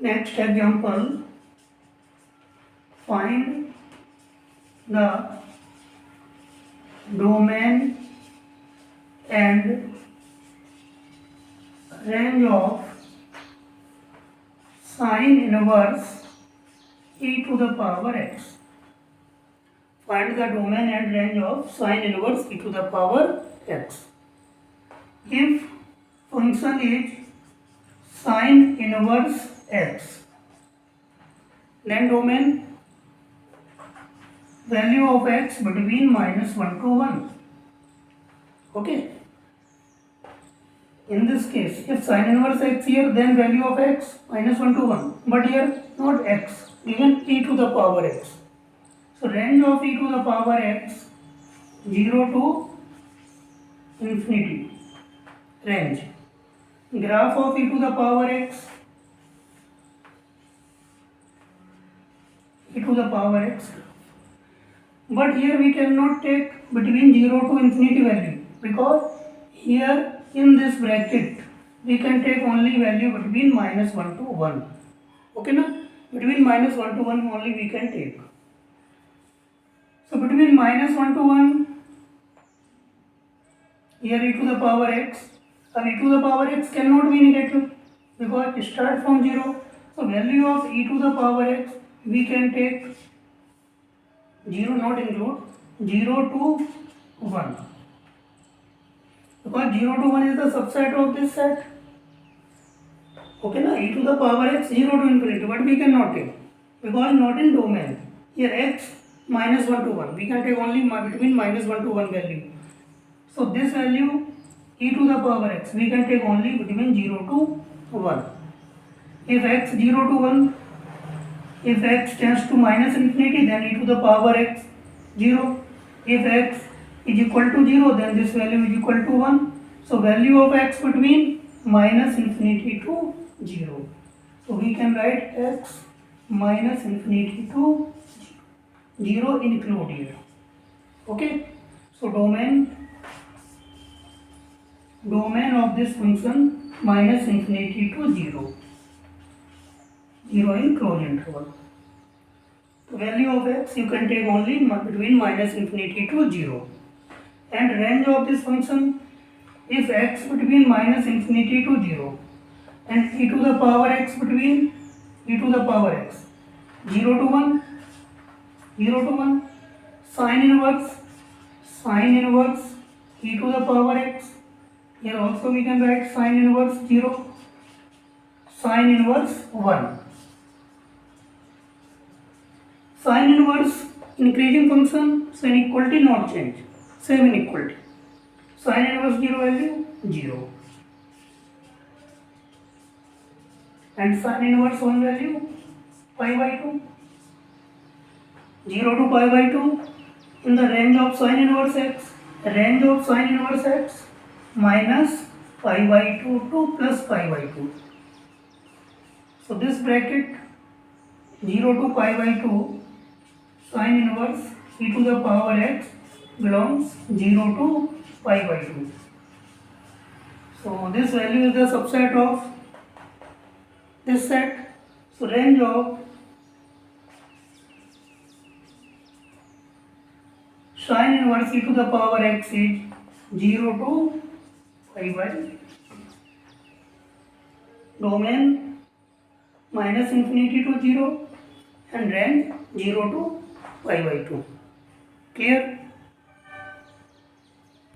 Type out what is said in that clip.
Next example, find the domain and range of sine inverse e to the power x. Find the domain and range of sine inverse e to the power x. If function is sine inverse x, then domain value of x between -1 to 1. Okay. In this case, if sine inverse x here, then value of x -1 to 1. But here not x, given e to the power x. So range of e to the power x 0 to infinity. Range. Graph of e to the power x, e to the power x. But here we cannot take between 0 to infinity value, because here in this bracket we can take only value between -1 to 1. Okay na? Between -1 to 1 only we can take. So between -1 to 1, here e to the power x. Now e to the power x cannot be negative because it starts from 0. So value of e to the power x we can take 0 not include 0 to 1, because 0 to 1 is the subset of this set. Okay na? E to the power x 0 to infinity, but we cannot take because not in domain. Here x -1 to 1, we can take only between -1 to 1 value. So this value e to the power x we can take only between 0 to 1. If x 0 to 1, if x tends to -infinity, then e to the power x 0. If x is equal to 0, then this value is equal to 1. So value of x between -infinity to 0. So we can write x -infinity to 0 include here. Okay. So domain of this function -infinity to 0. 0 in closed interval. The value of x you can take only between -infinity to 0. And range of this function, if x between -infinity to 0 and e to the power x between e to the power x 0 to 1, 0 to 1, sine inverse e to the power x. Here also we can write sine inverse 0, sine inverse 1. Sine inverse increasing function, so inequality not change, same inequality. Sine inverse 0 value 0, and sine inverse 1 value pi by 2. 0 to pi by 2 in the range of sine inverse x, range of sine inverse x minus pi by 2 to plus pi by 2. So this bracket 0 to pi by 2 sine inverse e to the power x belongs 0 to pi by 2. So this value is the subset of this set. So range of sine inverse e to the power x is 0 to pi by 2. Domain -infinity to 0 and range 0 to pi by 2. Clear?